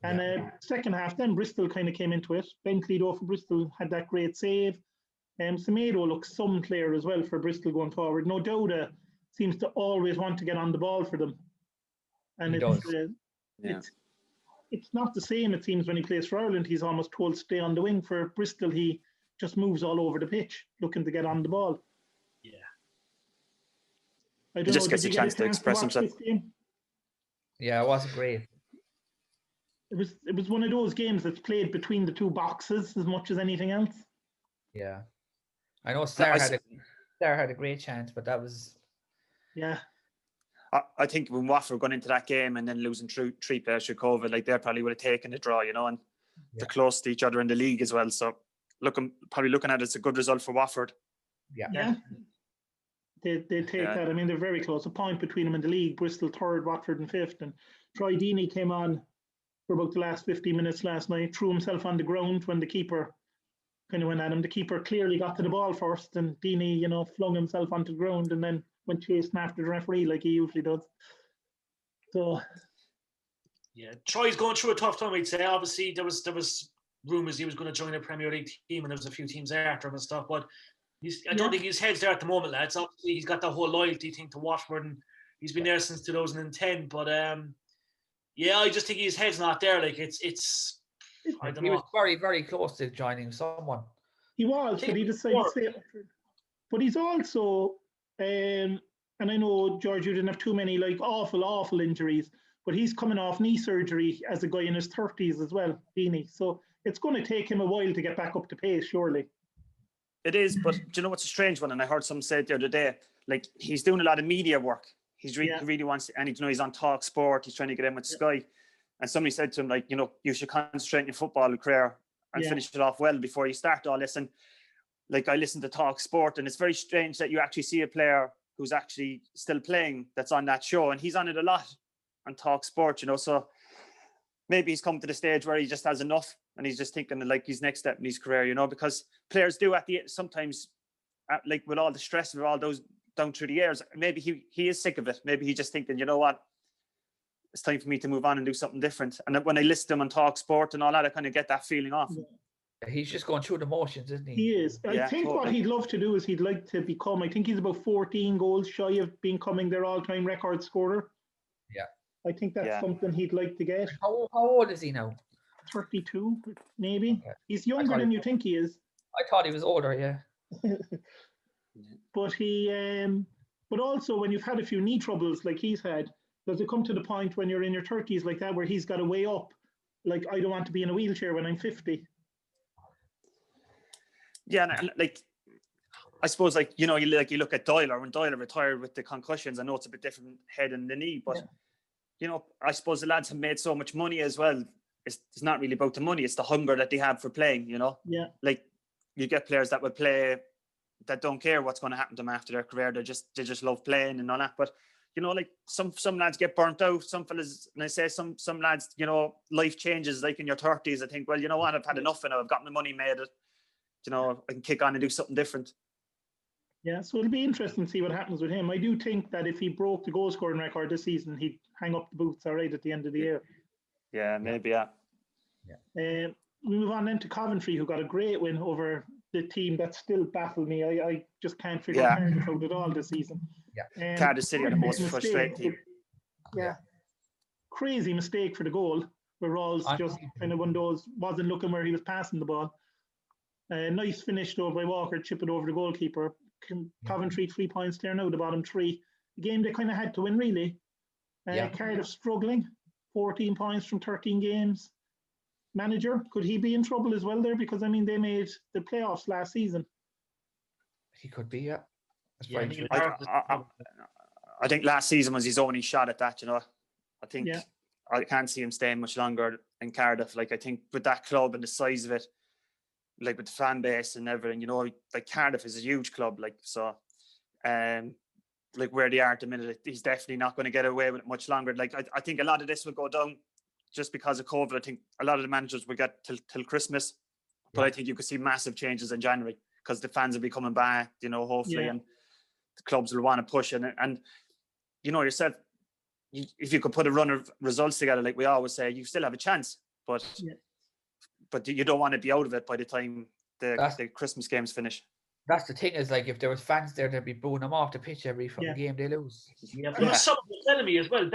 And second half, then Bristol kind of came into it. Bentley, though, for Bristol had that great save. Semedo looks some player as well for Bristol going forward. No Douda seems to always want to get on the ball for them. And it's not the same, it seems, when he plays for Ireland. He's almost told to stay on the wing. For Bristol, he just moves all over the pitch, looking to get on the ball. Yeah. He just gets a chance to express himself. Yeah, it wasn't great. It was one of those games that's played between the two boxes as much as anything else. Yeah. I know Star had a great chance, but that was... Yeah. I think when Watford going into that game and then losing 3 players through COVID, like they probably would have taken a draw, and they're close to each other in the league as well. So probably looking at it, it's a good result for Watford. Yeah. They take that. I mean, they're very close. A point between them in the league. Bristol 3rd, Watford in 5th. And Troy Deeney came on for about the last 50 minutes last night, threw himself on the ground when the keeper kind of went at him. The keeper clearly got to the ball first, and Deeney, flung himself onto the ground and then went chasing after the referee like he usually does. So, yeah, Troy's going through a tough time, I'd say. Obviously, there was rumours he was going to join a Premier League team, and there was a few teams after him and stuff. But I don't think his head's there at the moment, lads. Obviously, he's got that whole loyalty thing to Watford, and he's been there since 2010. But I just think his head's not there. Like it's. I don't know. He was very, very close to joining someone. He was, but he decided to stay. But he's also, and I know, George, you didn't have too many like awful injuries, but he's coming off knee surgery as a guy in his 30s as well, Beanie. So it's going to take him a while to get back up to pace, surely. It is, but do you know what's a strange one? And I heard someone say it the other day, like he's doing a lot of media work. He really wants to, and he's on Talk Sport. He's trying to get in with Sky. And somebody said to him, like, you should concentrate on your football career and finish it off well before you start all this. And like, I listen to Talk Sport, and it's very strange that you actually see a player who's actually still playing that's on that show, and he's on it a lot on Talk Sport, so maybe he's come to the stage where he just has enough and he's just thinking like his next step in his career, because players do at the end sometimes, like with all the stress of all those down through the years, maybe he is sick of it. Maybe he's just thinking, you know what, it's time for me to move on and do something different. And when I listen to him on Talk Sport and all that, I kind of get that feeling off. He's just going through the motions, isn't he? He is. I think totally. What he'd love to do is he'd like to become, I think he's about 14 goals shy of becoming their all-time record scorer. Yeah. I think that's something he'd like to get. How old is he now? 32, maybe. Okay. He's younger than you think he is. I thought he was older, yeah. But but also when you've had a few knee troubles like he's had, does it come to the point when you're in your 30s like that where he's got to weigh up, like, I don't want to be in a wheelchair when I'm 50? Yeah, and like, I suppose, like, you look at Doyle, when Doyle retired with the concussions. I know it's a bit different head and the knee, but I suppose the lads have made so much money as well. It's not really about the money; it's the hunger that they have for playing. Yeah. Like, you get players that will play that don't care what's going to happen to them after their career. They just love playing and all that. But like some lads get burnt out. Some fellas, and I say some lads, life changes. Like in your 30s, I think, well, you know what, I've had enough, and I've got my money made. I can kick on and do something different. Yeah, so it'll be interesting to see what happens with him. I do think that if he broke the goal scoring record this season, he'd hang up the boots all right at the end of the year. Yeah, maybe, yeah. We move on then to Coventry, who got a great win over the team that still baffled me. I just can't figure out Cardiff out at all this season. Yeah. Cardiff City are the most frustrating team. Yeah. Crazy mistake for the goal, where Rawls just kind of one of those, wasn't looking where he was passing the ball. Nice finish though by Walker, chip it over the goalkeeper. Coventry 3 points there now, the bottom three. The game they kind of had to win, really. Cardiff struggling, 14 points from 13 games. Manager, could he be in trouble as well there? Because, they made the playoffs last season. He could be, yeah. I think last season was his only shot at that, I think I can't see him staying much longer in Cardiff. Like, I think with that club and the size of it, like with the fan base and everything, like Cardiff is a huge club, like, so like where they are at the minute, he's definitely not going to get away with it much longer. Like, I think a lot of this will go down just because of COVID. I think a lot of the managers will get till Christmas, but I think you could see massive changes in January because the fans will be coming back, hopefully, and the clubs will want to push it. And yourself, if you could put a run of results together, like we always say, you still have a chance, but you don't want to be out of it by the time the Christmas games finish. That's the thing, is like, if there was fans there, they'd be booing them off the pitch every fucking game they lose. Yeah, but there's something with Bellamy as well.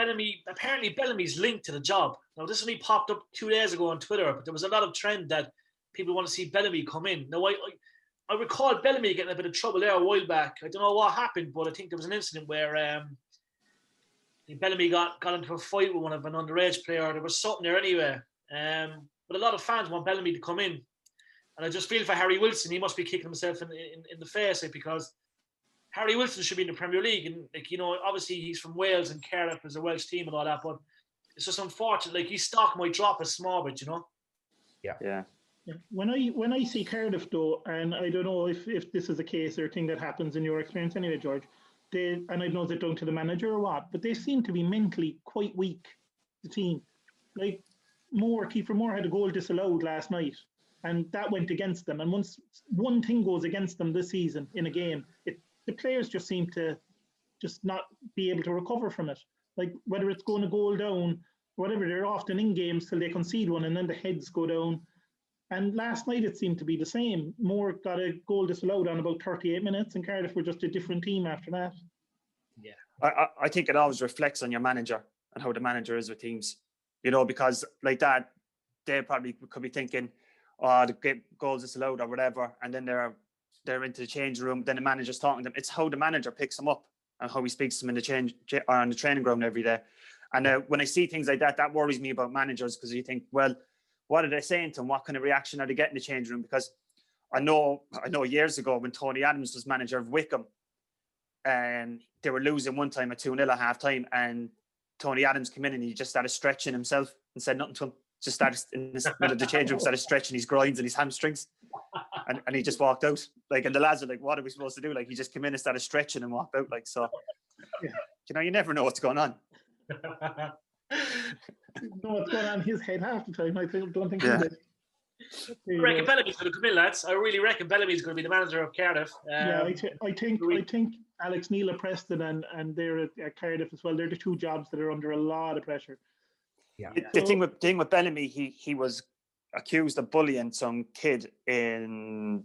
Apparently Bellamy's linked to the job. Now, this only popped up 2 days ago on Twitter, but there was a lot of trend that people want to see Bellamy come in. Now, I recall Bellamy getting a bit of trouble there a while back. I don't know what happened, but I think there was an incident where Bellamy got into a fight with one of an underage player. There was something there anyway. But a lot of fans want Bellamy to come in. And I just feel for Harry Wilson, he must be kicking himself in the face, because Harry Wilson should be in the Premier League. And, obviously he's from Wales and Cardiff is a Welsh team and all that, but it's just unfortunate. Like, his stock might drop a small bit, Yeah. When I see Cardiff though, and I don't know if this is a case or a thing that happens in your experience anyway, George, and I don't know if it's down to the manager or what, but they seem to be mentally quite weak, the team. Like, Kiefer Moore had a goal disallowed last night, and that went against them. And once one thing goes against them this season in a game, the players just seem to just not be able to recover from it. Like, whether it's going a goal down, whatever, they're often in games till they concede one and then the heads go down. And last night it seemed to be the same. Moore got a goal disallowed on about 38 minutes, and Cardiff were just a different team after that. Yeah, I think it always reflects on your manager and how the manager is with teams. Because like that, they probably could be thinking, the goals disallowed or whatever, and then they're into the change room. Then the manager's talking to them. It's how the manager picks them up and how he speaks to them in the on the training ground every day. And when I see things like that, that worries me about managers, because you think, well, what are they saying to him? What kind of reaction are they getting in the change room? Because I know years ago when Tony Adams was manager of Wickham, and they were losing one time at 2-0 at half time, and Tony Adams came in and he just started stretching himself and said nothing to him. Just started in the middle of the change room, started stretching his groins and his hamstrings, and he just walked out. Like, and the lads are like, "What are we supposed to do?" Like, he just came in and started stretching and walked out. Like, so, you know, you never know what's going on. know what's going on in his head half the time. I don't think he did. I reckon Bellamy's going to come in, lads. I really reckon Bellamy's going to be the manager of Cardiff. I think Alex Neil at Preston and they're at Cardiff as well. They're the two jobs that are under a lot of pressure. Yeah. The thing with Bellamy, he was accused of bullying some kid when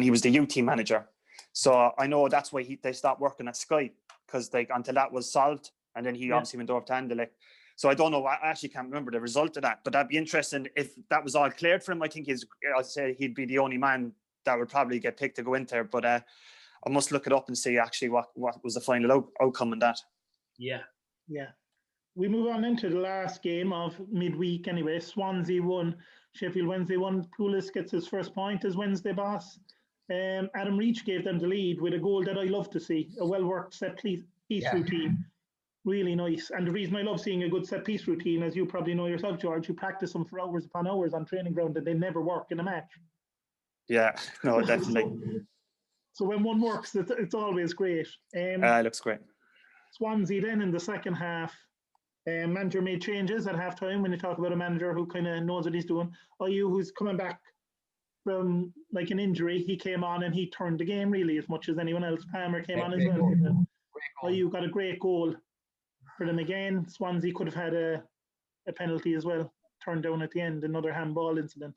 he was the youth team manager. So I know that's why they stopped working at Sky, because until that was solved, and then he obviously went over to Anderlecht. So I don't know. I actually can't remember the result of that, but that'd be interesting if that was all cleared for him. I think I'd say he'd be the only man that would probably get picked to go in there. But I must look it up and see actually what was the final outcome in that. Yeah. We move on into the last game of midweek anyway. Swansea won, Sheffield Wednesday won. Pulis gets his first point as Wednesday boss. Adam Reach gave them the lead with a goal that I love to see, a well-worked set-piece routine. Really nice. And the reason I love seeing a good set-piece routine, as you probably know yourself, George, you practice them for hours upon hours on training ground and they never work in a match. Yeah, no, definitely. So when one works, it's always great. It looks great. Swansea then in the second half, manager made changes at halftime. When you talk about a manager who kind of knows what he's doing, Ayew, who's coming back from like an injury, he came on and he turned the game really as much as anyone else. Palmer came on as well. Ayew got a great goal for them again. Swansea could have had a penalty as well, turned down at the end, another handball incident.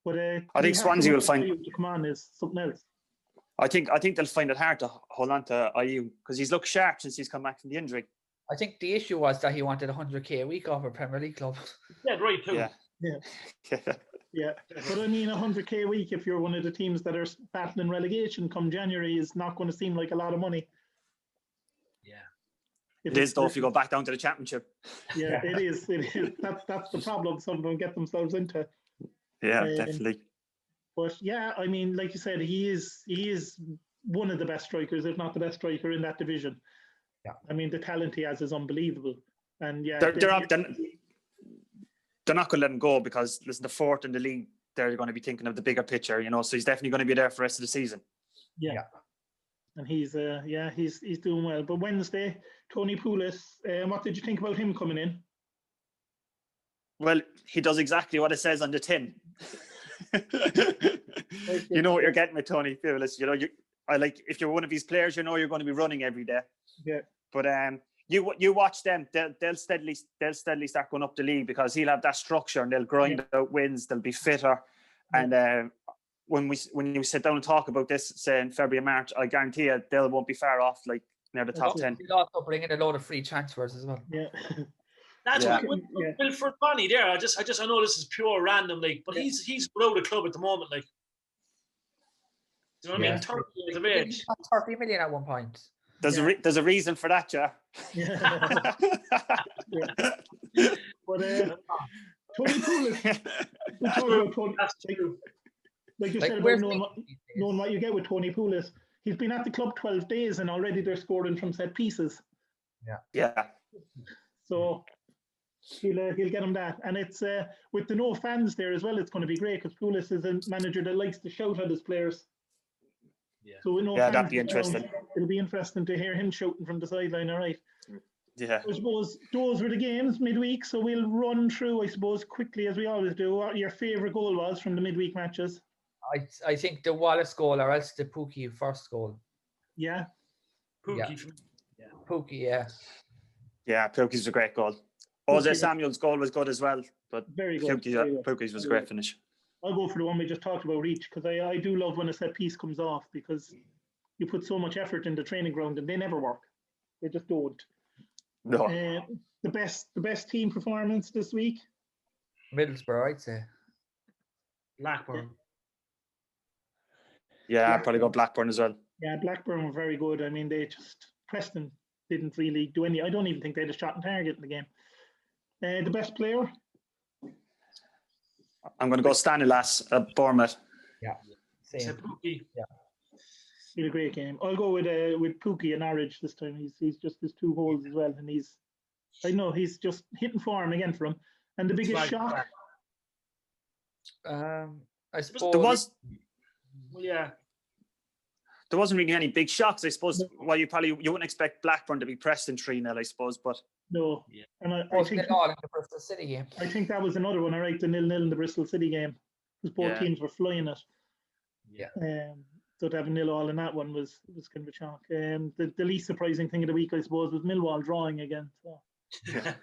But I think Swansea will find to come on is something else. I think they'll find it hard to hold on to Ayew, because he's looked sharp since he's come back from the injury. I think the issue was that he wanted 100k a week off a Premier League club. Yeah, right too. Yeah. But I mean, 100k a week, if you're one of the teams that are battling relegation come January, is not going to seem like a lot of money. Yeah. It is though if you go back down to the Championship. Yeah, it is. That's the problem some of them get themselves into. Yeah, definitely. But yeah, I mean, like you said, he is one of the best strikers, if not the best striker in that division. Yeah. I mean, the talent he has is unbelievable. And yeah, they're not going to let him go, because listen, the fourth in the league, they're going to be thinking of the bigger picture, you know. So he's definitely going to be there for the rest of the season. Yeah. And he's doing well. But Wednesday, Tony Pulis, what did you think about him coming in? Well, he does exactly what it says on the tin. You know what you're getting with Tony Pulis. You know, I like, if you're one of his players, you know you're going to be running every day. Yeah. But you watch them; they'll steadily start going up the league, because he'll have that structure and they'll grind out wins. They'll be fitter, and when you sit down and talk about this, say in February and March, I guarantee you they won't be far off, like near the top 10. He'll also bring in a load of free transfers as well. Yeah. That's what Wilfred Bonny there. I know this is pure random, like, but he's below the club at the moment, like. Do you know what I mean? 30 years of age. 30 million at one point. There's a reason for that, yeah. But Tony Pulis, like you said about knowing what you get with Tony Pulis, he's been at the club 12 days and already they're scoring from set pieces. Yeah. So he'll get him that, and it's with the no fans there as well. It's going to be great, because Pulis is a manager that likes to shout at his players. Yeah. So with no that'd be interesting. It'll be interesting to hear him shouting from the sideline. All right. Yeah. I suppose those were the games midweek. So we'll run through, I suppose, quickly as we always do, what your favourite goal was from the midweek matches. I think the Wallace goal, or else the Pukki first goal. Yeah. Pukki. Pukki, yeah. Yeah, Pukki's a great goal. Osayi-Samuel's goal was good as well, but very good. Pukki's was a great finish. I'll go for the one we just talked about, Reach, because I do love when a set piece comes off, because you put so much effort in the training ground and they never work. They just don't. No. The best team performance this week? Middlesbrough, I'd say. Blackburn. Yeah, I'd probably go Blackburn as well. Yeah, Blackburn were very good. I mean, Preston didn't really do any. I don't even think they had a shot on target in the game. The best player? I'm going to go Stanislas at Bournemouth. Yeah. Same. Pukki. Yeah. He had a great game. I'll go with Pukki and Norwich this time. He's just his 2 goals as well, and he's just hitting form again for him. And the biggest shock? I suppose There was. Well, yeah. There wasn't really any big shocks, I suppose. Well, you wouldn't expect Blackburn to be pressed in 3-0, I suppose, but no. Yeah. And I think in the Bristol City game. I think that was another one. I right, the 0-0 in the Bristol City game, because both teams were flying it. Yeah. So to have a 0-0 in that one was kind of a shock. The least surprising thing of the week, I suppose, was Millwall drawing again. So. yeah.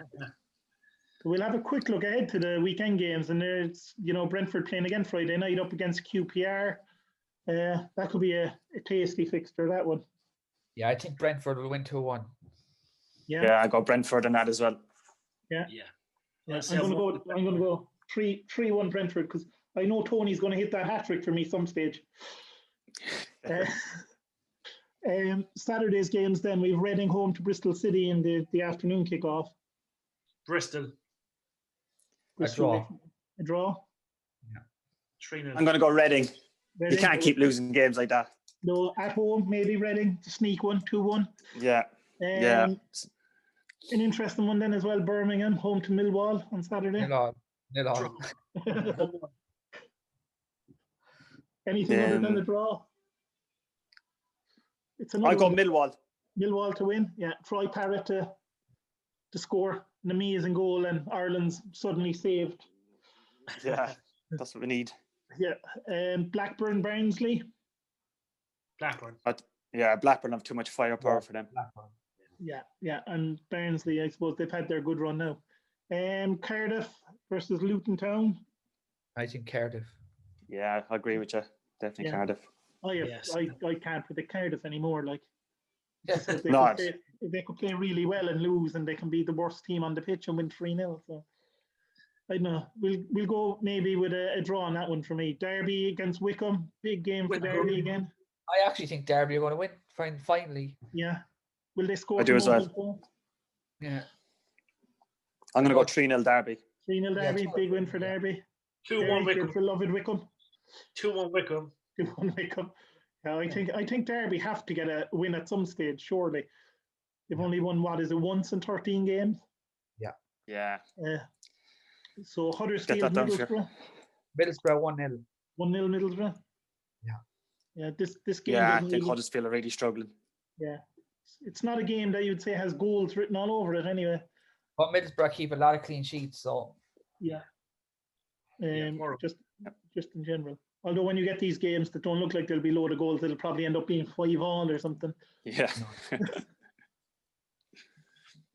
So we'll have a quick look ahead to the weekend games, and there's Brentford playing again Friday night up against QPR. That could be a tasty fixture, that one. Yeah, I think Brentford will win 2-1. Yeah, I got Brentford in that as well. Yeah. I'm gonna go 3-1 Brentford, because I know Tony's going to hit that hat trick for me some stage. Saturday's games then, we've Reading home to Bristol City in the afternoon kickoff. Bristol. A draw. A draw? Yeah. 3-0. I'm going to go Reading. Reading. You can't keep losing games like that. No, at home, maybe Reading to sneak one, 2-1. Yeah. Yeah. An interesting one then as well, Birmingham home to Millwall on Saturday. 0-0. Anything other than the draw? I'll go Millwall. Millwall to win, yeah. Troy Parrott to score an amazing goal, and Ireland's suddenly saved. Yeah, that's what we need. Yeah, Blackburn, Barnsley. Blackburn. Blackburn have too much firepower for them. Blackburn. Yeah, and Barnsley, I suppose they've had their good run now. Cardiff versus Luton Town. I think Cardiff. Yeah, I agree with you. Definitely Cardiff. I can't predict Cardiff anymore. Like, they could play really well and lose, and they can be the worst team on the pitch and win 3-0. So I don't know. We'll go maybe with a draw on that one for me. Derby against Wickham, big game for Derby again. I actually think Derby are going to win finally. Yeah. Will they score? I do as well. Yeah. I'm going to go 3-0 Derby. 3-0 Derby, big win for Derby. 2-1 Wickham. Beloved Wickham. 2-1 Wickham. 2-1 Wickham. Yeah, I think Derby have to get a win at some stage, surely. They've only won, once in 13 games? Yeah. So Huddersfield, Middlesbrough. Middlesbrough 1-0. 1-0 Middlesbrough. Yeah, this game. Yeah, I think Huddersfield are really struggling. Yeah. It's not a game that you'd say has goals written all over it anyway. But Middlesbrough keep a lot of clean sheets, so. Yeah. Just in general. Although when you get these games that don't look like there'll be a load of goals, it'll probably end up being 5-5 or something. Yeah.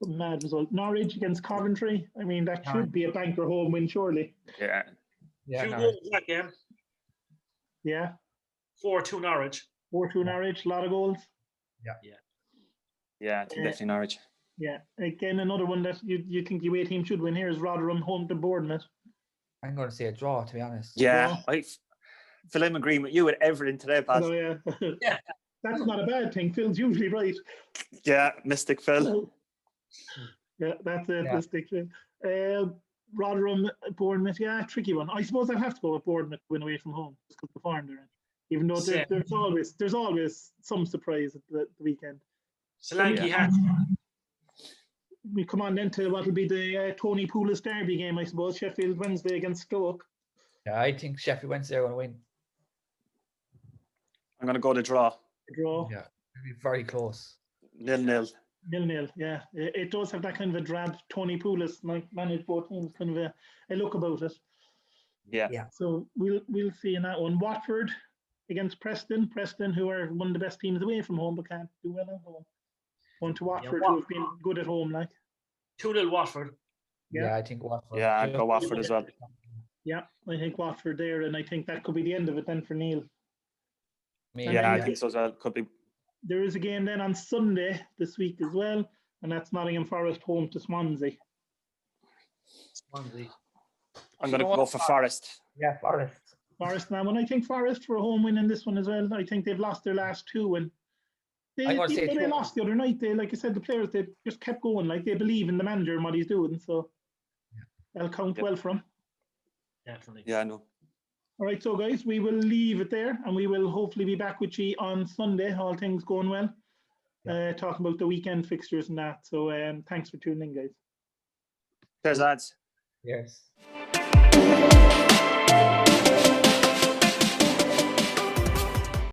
Mad result. Norwich against Coventry. I mean, that should be a banker home win, surely. Yeah. 2 goals that game. Yeah. 4-2 Norwich. 4-2 Norwich. A lot of goals. Yeah, I think definitely Norwich. Yeah. Again, another one that you think the away team should win here is Rotherham home to Bournemouth. I'm going to say a draw, to be honest. Yeah. Phil, I'm agreeing with you with everything today, Pat. Oh, yeah. That's not a bad thing. Phil's usually right. Yeah, Mystic Phil. Yeah, that's it, Mystic Phil. Rotherham, Bournemouth, tricky one. I suppose I'd have to go with Bournemouth win away from home because the form they're in. Even though there's always some surprise at the weekend. Solanke hat. We come on then to what will be the Tony Poulis derby game, I suppose. Sheffield Wednesday against Stoke. Yeah, I think Sheffield Wednesday are going to win. I'm going to go to draw. Draw. Yeah, it'll be very close. 0-0. 0-0, yeah. It does have that kind of a drab Tony Poulis managed both teams, kind of a look about it. Yeah. So we'll see in that one. Watford against Preston. Preston, who are one of the best teams away from home, but can't do well at home. Going to Watford, who have been good at home, like. 2-0 Watford. Yeah, I think Watford. Yeah, I'd go Watford as well. Yeah, I think Watford there, and I think that could be the end of it then for Neil. Yeah, I think so as well. Could be. There is a game then on Sunday this week as well, and that's Nottingham Forest home to Swansea. I'm going to go for Forest. Yeah, Forest. Forest now, and I think Forest for a home win in this one as well. I think they've lost their last 2, and I'm gonna say even though they 2-1. lost the other night, they, like I said, the players, they just kept going. Like, they believe in the manager and what he's doing. So that'll count well for him. Definitely. Yeah, I know. All right, so guys, we will leave it there, and we will hopefully be back with you on Sunday, all things going well, talking about the weekend fixtures and that. So thanks for tuning in, guys. Cheers, lads. Yes.